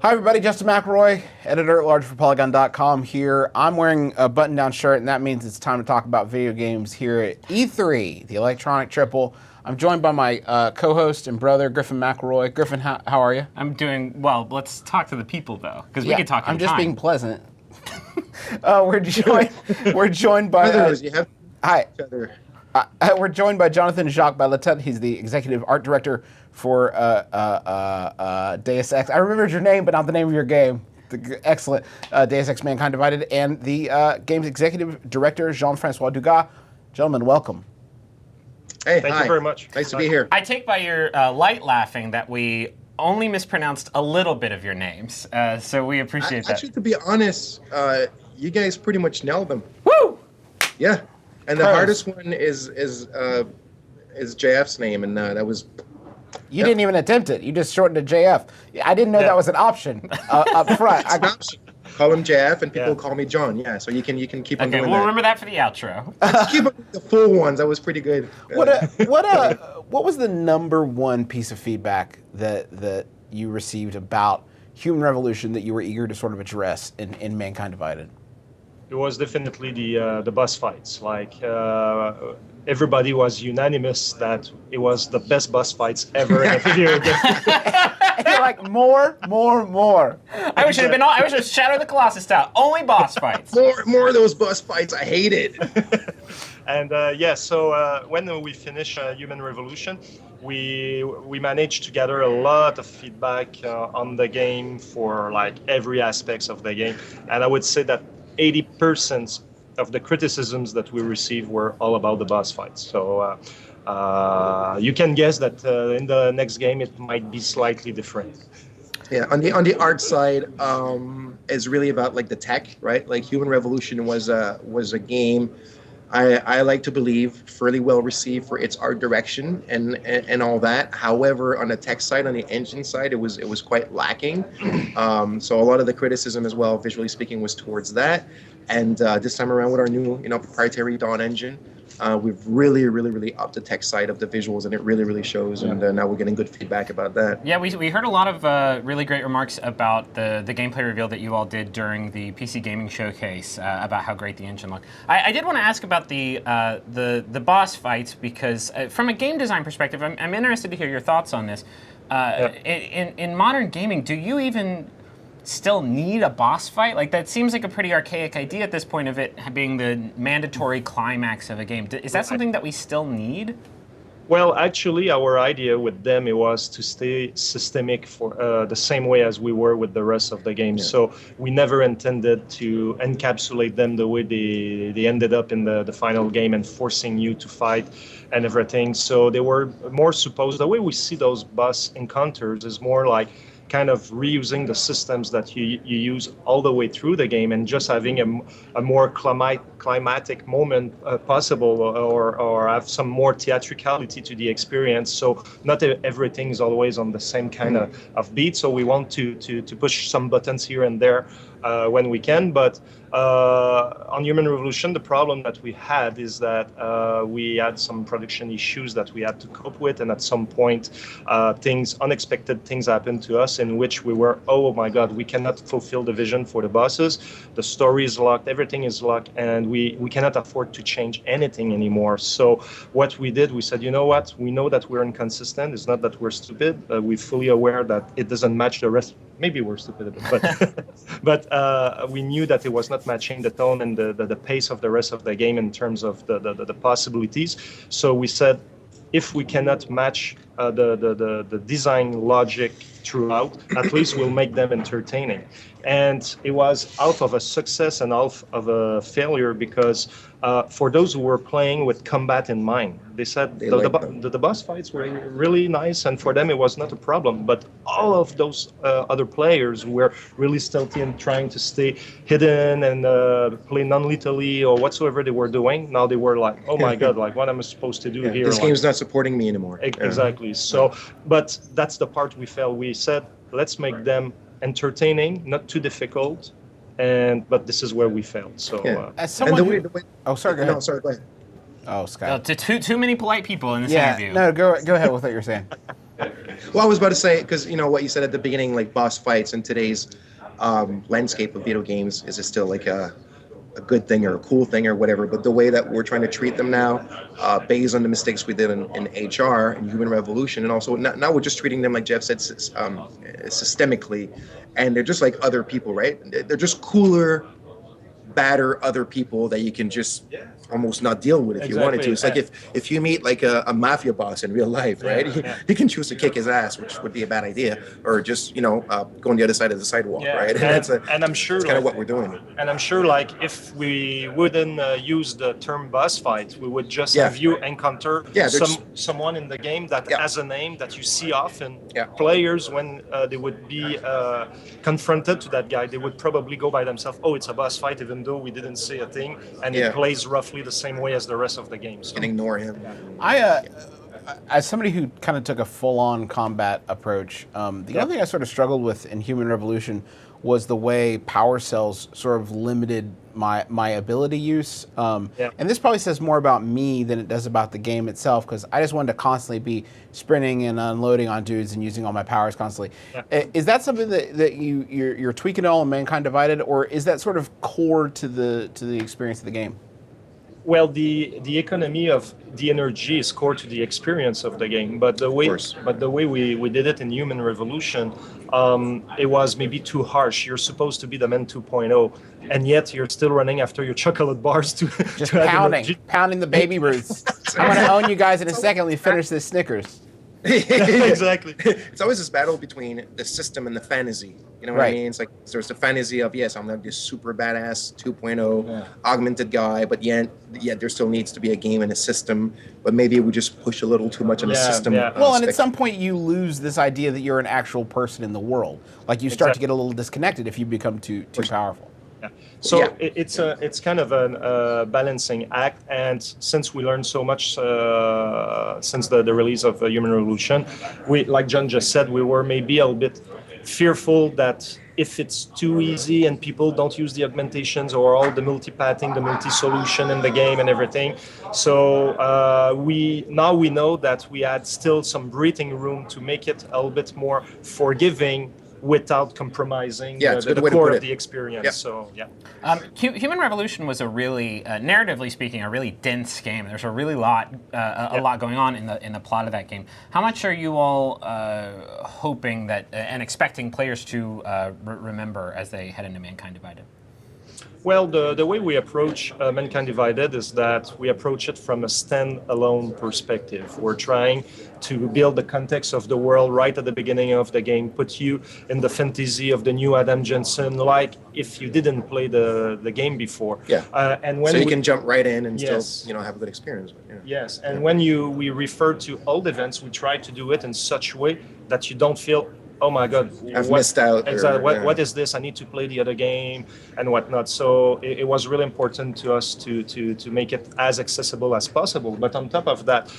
Hi everybody, Justin McElroy, editor-at-large for Polygon.com here. I'm wearing a button-down shirt, and that means it's time to talk about video games here at E3, the Electronic Triple. I'm joined by my co-host and brother, Griffin McElroy. Griffin, how are you? I'm doing well. Let's talk to the people, though, because we can talk I'm just time. being pleasant. We're joined by... Hi. We're joined by Jonathan Jacques-Belletete. He's the executive art director for Deus Ex. I remembered your name, but not the name of your game. Excellent. Deus Ex Mankind Divided. And the game's executive director, Jean-Francois Dugas. Gentlemen, welcome. Hey, Thank you very much. Nice to be here. I take by your light laughing that we only mispronounced a little bit of your names, so we appreciate that. Actually, to be honest, you guys pretty much nailed them. Woo! Yeah. And the hardest one is JF's name, and that was... You didn't even attempt it. You just shortened to JF. I didn't know that was an option up front. It's an option. Call him JF, and people call me John. Yeah, so you can keep on doing that. Okay, we'll remember that for the outro. Keep on the full ones. That was pretty good. What was the number one piece of feedback that you received about Human Revolution that you were eager to sort of address in Mankind Divided? It was definitely the boss fights. Like everybody was unanimous that it was the best boss fights ever in a video game. Like more. I wish it had been. I wish it was Shadow of the Colossus style. Only boss fights. More of those boss fights. I hate it. And so when we finished Human Revolution, we managed to gather a lot of feedback on the game for like every aspects of the game, and I would say that 80% of the criticisms that we received were all about the boss fights. So you can guess that in the next game it might be slightly different. Yeah, on the art side, is really about like the tech, right? Like Human Revolution was a game I like to believe fairly well received for its art direction and all that. However, on the tech side, on the engine side, it was quite lacking. So a lot of the criticism as well, visually speaking, was towards that. And this time around with our new proprietary Dawn engine, we've really upped the tech side of the visuals, and it really shows. And now we're getting good feedback about that. Yeah, we heard a lot of really great remarks about the gameplay reveal that you all did during the PC Gaming Showcase about how great the engine looked. I did want to ask about the boss fights because from a game design perspective, I'm interested to hear your thoughts on this. In modern gaming, do you even still need a boss fight? Like, that seems like a pretty archaic idea at this point of it being the mandatory climax of a game. Is that something that we still need? Well, actually, our idea with them, it was to stay systemic for the same way as we were with the rest of the game. Yeah. So we never intended to encapsulate them the way they ended up in the final game and forcing you to fight and everything. So they were more supposed, the way we see those boss encounters is more like kind of reusing the systems that you use all the way through the game and just having a more climatic moment possible or have some more theatricality to the experience. So not everything is always on the same kind of beat. So we want to push some buttons here and there when we can. But on Human Revolution, the problem that we had is that we had some production issues that we had to cope with, and at some point unexpected things happened to us in which we were, oh my God, we cannot fulfill the vision for the bosses. The story is locked, everything is locked, and we cannot afford to change anything anymore. So what we did, we said, you know what, we know that we're inconsistent. It's not that we're stupid. We're fully aware that it doesn't match the rest. Maybe we're stupid a bit, but we knew that it was not matching the tone and the pace of the rest of the game in terms of the possibilities. So we said, if we cannot match the design logic throughout, at least we'll make them entertaining. And it was out of a success and out of a failure because for those who were playing with combat in mind, they said the boss fights were really nice, and for them it was not a problem. But all of those other players who were really stealthy and trying to stay hidden and play non-lethally or whatsoever they were doing, now they were like, oh my God, like what am I supposed to do here? This game's not supporting me anymore. Exactly. So, but that's the part we failed. We said, let's make them entertaining, not too difficult, but this is where we failed. So, as someone oh, sorry, go ahead. No, sorry, go ahead. Oh, Scott. Too many polite people in this interview. interview. No, go ahead with what you're saying. Well, I was about to say, because what you said at the beginning, like boss fights in today's landscape of video games, is it still like a good thing or a cool thing or whatever? But the way that we're trying to treat them now, based on the mistakes we did in HR and Human Revolution, and also now we're just treating them, like Jeff said, systemically, and they're just like other people, right? They're just cooler, badder other people that you can just almost not deal with if you wanted to. It's like if you meet like a mafia boss in real life, right? You can choose to kick his ass, which would be a bad idea, or just go on the other side of the sidewalk, right? And I'm sure that's kind of what we're doing. And I'm sure, like, if we wouldn't use the term boss fight, we would just have you encounter someone in the game that has a name that you see often. Players, when they would be confronted to that guy, they would probably go by themselves, oh, it's a boss fight, even though we didn't say a thing, and it plays roughly the same way as the rest of the game. So. And ignore him. As somebody who kind of took a full-on combat approach, the other thing I sort of struggled with in Human Revolution was the way power cells sort of limited my ability use. And this probably says more about me than it does about the game itself, because I just wanted to constantly be sprinting and unloading on dudes and using all my powers constantly. Is that something that you're tweaking all in Mankind Divided, or is that sort of core to the experience of the game? Well, the economy of the energy is core to the experience of the game, but the way we did it in Human Revolution, it was maybe too harsh. You're supposed to be the man 2.0, and yet you're still running after your chocolate bars to just pounding the baby Ruths. I'm gonna own you guys in a second. We finish this Snickers. Exactly. It's always this battle between the system and the fantasy. You know what I mean? It's like there's the fantasy of, yes, I'm like this super badass 2.0 augmented guy, but yet there still needs to be a game and a system. But maybe we just push a little too much on the system. Well, and at some point you lose this idea that you're an actual person in the world. Like you start to get a little disconnected if you become too powerful. So it's kind of a balancing act, and since we learned so much since the release of Human Revolution, we, like John just said, we were maybe a little bit fearful that if it's too easy and people don't use the augmentations or all the multi-pathing, the multi-solution in the game and everything. So we know that we had still some breathing room to make it a little bit more forgiving without compromising the core of the experience. So Human Revolution was a really, narratively speaking, a really dense game. There's a really lot going on in the plot of that game. How much are you all hoping that and expecting players to remember as they head into Mankind Divided? Well, the way we approach Mankind Divided is that we approach it from a stand-alone perspective. We're trying to build the context of the world right at the beginning of the game, put you in the fantasy of the new Adam Jensen, like if you didn't play the game before. And when so you can jump right in and still have a good experience. Yes, and when we refer to old events, we try to do it in such a way that you don't feel, oh my God, I've missed out. Exactly. What is this? I need to play the other game and whatnot. So it was really important to us to make it as accessible as possible. But on top of that,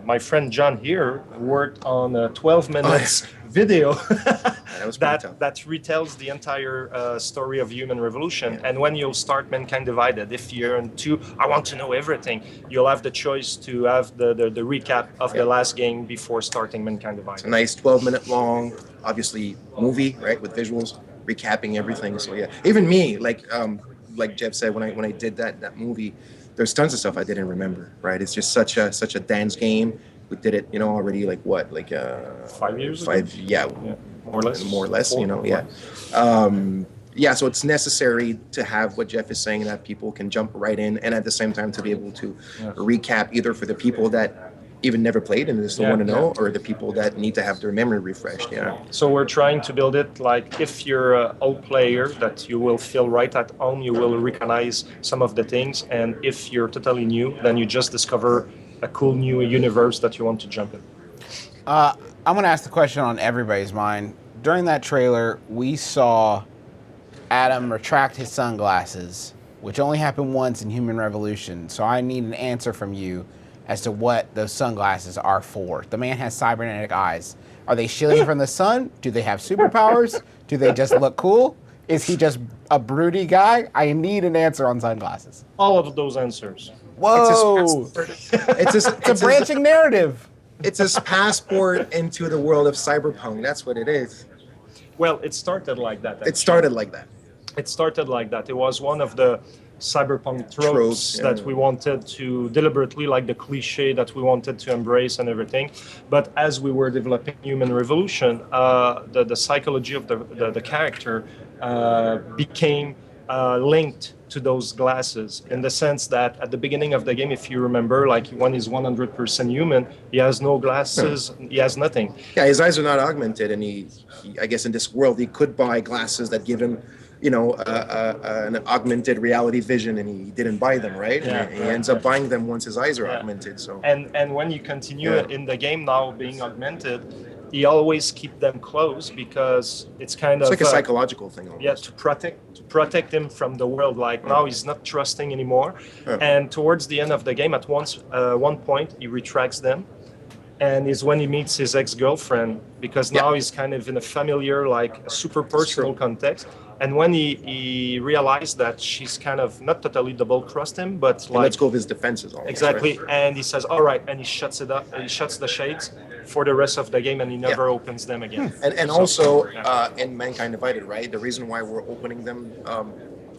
my friend John here worked on a 12 minutes video that retells the entire story of Human Revolution. And when you'll start Mankind Divided, if you're into, I want to know everything, you'll have the choice to have the recap of the last game before starting Mankind Divided. It's a nice 12-minute long, obviously, movie, right, with visuals, recapping everything. So even me, like Jeff said, when I did that movie, there's tons of stuff I didn't remember, right? It's just such a dance game. We did it, already 5 years ago? More or less, so it's necessary to have what Jeff is saying, that people can jump right in, and at the same time to be able to recap, either for the people that even never played and just don't want to know, or the people that need to have their memory refreshed. So we're trying to build it like if you're an old player, that you will feel right at home, you will recognize some of the things, and if you're totally new, then you just discover a cool new universe that you want to jump in. I'm going to ask the question on everybody's mind. During that trailer, we saw Adam retract his sunglasses, which only happened once in Human Revolution. So I need an answer from you as to what those sunglasses are for. The man has cybernetic eyes. Are they shielding from the sun? Do they have superpowers? Do they just look cool? Is he just a broody guy? I need an answer on sunglasses. All of those answers. Whoa! It's a branching narrative. it's his passport into the world of cyberpunk. That's what it is. Well, it started like that. Actually. It started like that. It started like that. It was one of the cyberpunk tropes that we wanted to deliberately, like the cliche that we wanted to embrace and everything. But as we were developing Human Revolution, the psychology of the character became linked to those glasses, in the sense that at the beginning of the game, if you remember, like when he's 100% human, he has no glasses, he has nothing. Yeah, his eyes are not augmented, and he I guess in this world, he could buy glasses that give him, an augmented reality vision, and he didn't buy them, right? Yeah, he ends up buying them once his eyes are augmented. So and when you continue in the game now being augmented, he always keep them close because it's kind of like a psychological thing. Almost. Yeah, to protect him from the world. Like now he's not trusting anymore, and towards the end of the game, at one point he retracts them. And is when he meets his ex-girlfriend, because now he's kind of in a familiar, like a super personal context. And when he realized that she's kind of not totally double-crossed him, but like... Let's go with his defenses. Almost, exactly. Right? And he says, all right, and he shuts it up, he shuts the shades for the rest of the game, and he never opens them again. And also, in Mankind Divided, right? The reason why we're opening them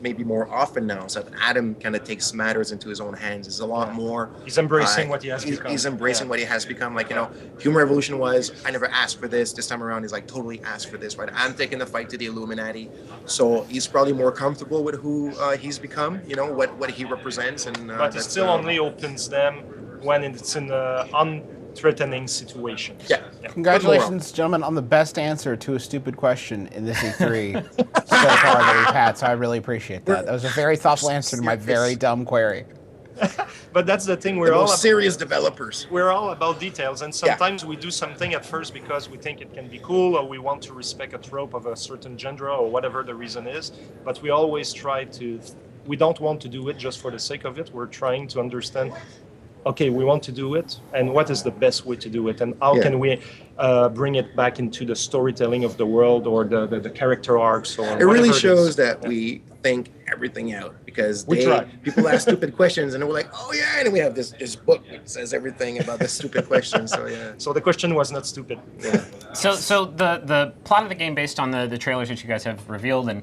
maybe more often now, so that Adam kind of takes matters into his own hands. Is a lot more. He's embracing what he has become. He's embracing what he has become. Like, Human Revolution was, I never asked for this. This time around, he's like, totally asked for this, right? I'm taking the fight to the Illuminati. So he's probably more comfortable with who he's become, what he represents. But he still only opens them when it's in threatening situation. Yeah. Congratulations, gentlemen, on the best answer to a stupid question in this E3 so far that we've had. So I really appreciate that. That was a very thoughtful answer to my very dumb query. But that's the thing. We're all serious developers. We're all about details, and sometimes we do something at first because we think it can be cool, or we want to respect a trope of a certain genre, or whatever the reason is. But we always try to. We don't want to do it just for the sake of it. We're trying to understand. Okay, we want to do it, and what is the best way to do it, and how can we bring it back into the storytelling of the world, or the character arcs, or it really shows that we think everything out, because people ask stupid questions, and we're like, oh yeah, and we have this book that says everything about the stupid questions. So yeah. So the question was not stupid. Yeah. So the plot of the game, based on the trailers that you guys have revealed and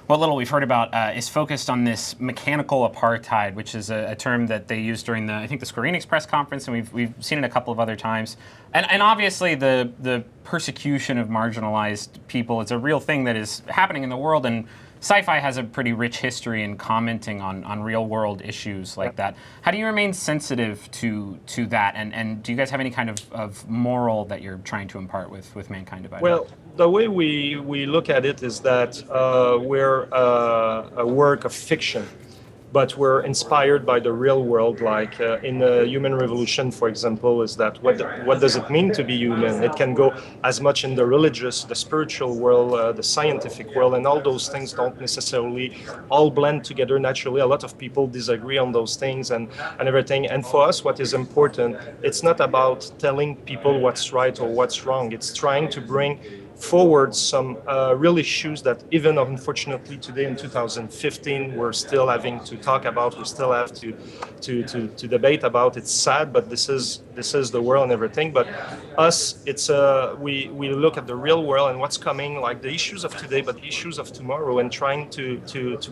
what little we've heard about, is focused on this mechanical apartheid, which is a term that they used during the Square Enix press conference, and we've seen it a couple of other times. And obviously the persecution of marginalized people is a real thing that is happening in the world, and sci-fi has a pretty rich history in commenting on real world issues like that. How do you remain sensitive to that, and do you guys have any kind of moral that you're trying to impart with Mankind Divided? Well, the way we look at it is that we're a work of fiction, but we're inspired by the real world. Like in the Human Revolution, for example, is that what does it mean to be human? It can go as much in the religious, the spiritual world, the scientific world, and all those things don't necessarily all blend together naturally. A lot of people disagree on those things and everything. And for us, what is important, it's not about telling people what's right or what's wrong. It's trying to bring forward some real issues that even unfortunately today in 2015 we're still having to talk about, we still have to debate about. It's sad, but this is the world and everything. But us, it's we look at the real world and what's coming, like the issues of today, but the issues of tomorrow, and trying to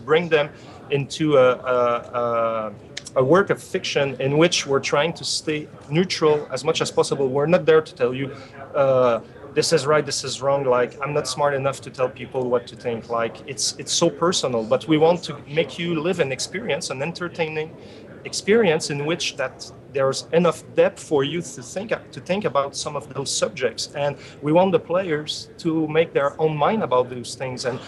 bring them into a work of fiction in which we're trying to stay neutral as much as possible. We're not there to tell you this is right, this is wrong. Like, I'm not smart enough to tell people what to think. Like, it's so personal, but we want to make you live an experience, an entertaining experience in which that there's enough depth for you to think about some of those subjects. And we want the players to make their own mind about those things. And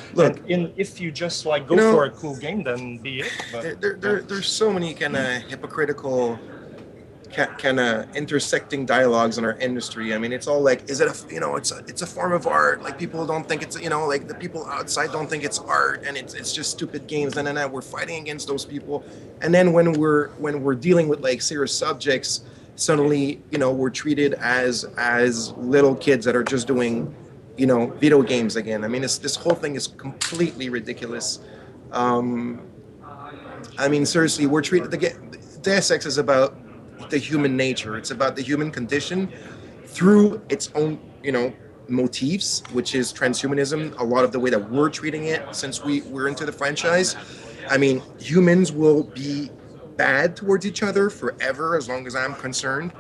if you just like go for a cool game, then be it. But, there's so many kind of hypocritical kind of intersecting dialogues in our industry. I mean, it's all like, is it it's a form of art? Like, people don't think it's, like the people outside don't think it's art, and it's just stupid games. And then we're fighting against those people. And then when we're dealing with like serious subjects, suddenly we're treated as little kids that are just doing video games again. I mean, this whole thing is completely ridiculous. I mean, seriously, we're treated. Deus Ex is about the human nature. It's about the human condition, through its own, motifs, which is transhumanism, a lot of the way that we're treating it since we're into the franchise. I mean, humans will be bad towards each other forever as long as I'm concerned.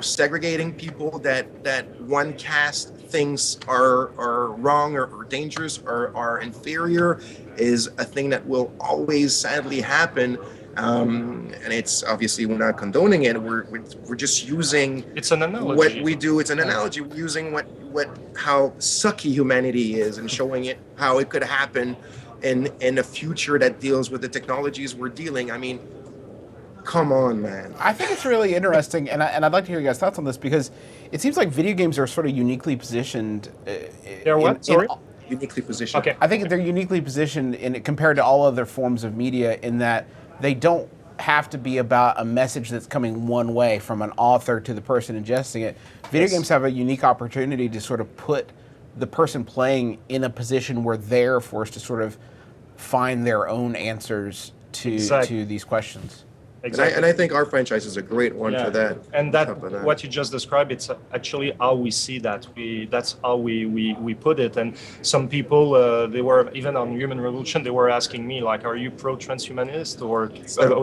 Segregating people that one caste thinks are wrong or dangerous or are inferior is a thing that will always sadly happen. And it's obviously, we're not condoning it. We're just using, it's an analogy. What we do. It's an analogy. We're using how sucky humanity is and showing it how it could happen in a future that deals with the technologies we're dealing. I mean, come on, man. I think it's really interesting, and I'd like to hear your guys' thoughts on this, because it seems like video games are sort of uniquely positioned. They're what? Sorry? Uniquely positioned. Okay. I think they're uniquely positioned compared to all other forms of media in that they don't have to be about a message that's coming one way from an author to the person ingesting it. Video games have a unique opportunity to sort of put the person playing in a position where they're forced to sort of find their own answers to these questions. Exactly. And I think our franchise is a great one for that. And that what you just described, it's actually how we see that. That's how we put it. And some people, they were, even on Human Revolution, they were asking me, like, are you pro-transhumanist or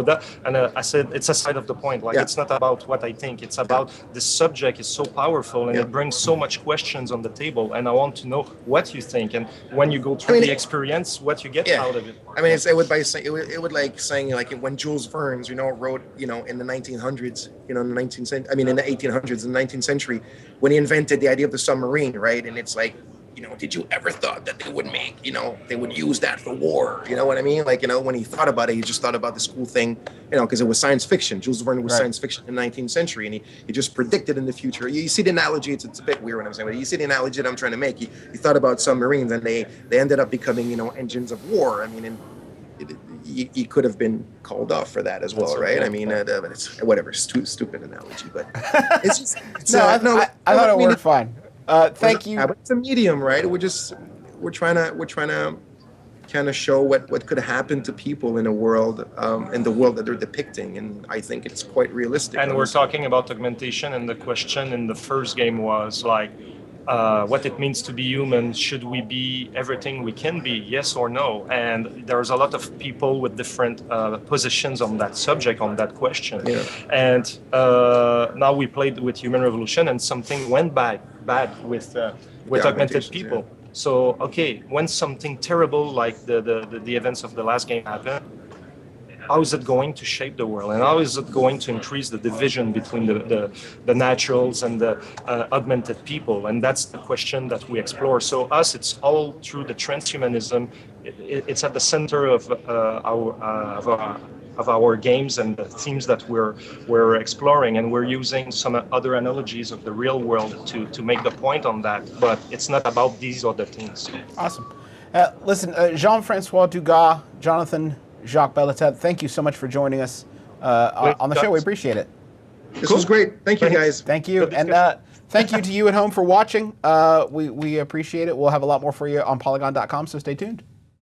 that? And I said, it's a side of the point. Like, it's not about what I think. It's about the subject is so powerful and it brings so much questions on the table. And I want to know what you think. And when you go through the experience, what you get out of it. I mean, it would like saying, like, when Jules Verne's, wrote, in the 1900s, in the 1800s, in the 19th century, when he invented the idea of the submarine, right? And it's like, did you ever thought that they would make, they would use that for war? You know what I mean? Like, when he thought about it, he just thought about this cool thing, because it was science fiction. Jules Verne was science fiction in the 19th century, and he just predicted in the future. You see the analogy, it's a bit weird what I'm saying, but you see the analogy that I'm trying to make. He thought about submarines, and they ended up becoming, engines of war. I mean, and he could have been called off for that as well, right? I mean, but it's whatever, stupid analogy, but it's just I thought it worked fine. Thank you. But it's a medium, right? We're trying to kind of show what could happen to people in a world, in the world that they're depicting, and I think it's quite realistic. And we're talking about augmentation, and the question in the first game was like, what it means to be human. Should we be everything we can be, yes or no? And there's a lot of people with different positions on that subject, on that question. Yeah. And now we played with Human Revolution, and something went bad with augmented people. Yeah. So, okay, when something terrible like the events of the last game happen, how is it going to shape the world, and how is it going to increase the division between the naturals and the augmented people? And that's the question that we explore. So us, it's all through the transhumanism. It's at the center of our games and the themes that we're exploring, and we're using some other analogies of the real world to make the point on that. But it's not about these other things. Awesome. Listen, Jean-Francois Dugas, Jonathan, Jacques-Belletete, thank you so much for joining us on the show. We appreciate it. This was great. Thank you, guys. Thank you. And thank you to you at home for watching. We appreciate it. We'll have a lot more for you on Polygon.com, so stay tuned.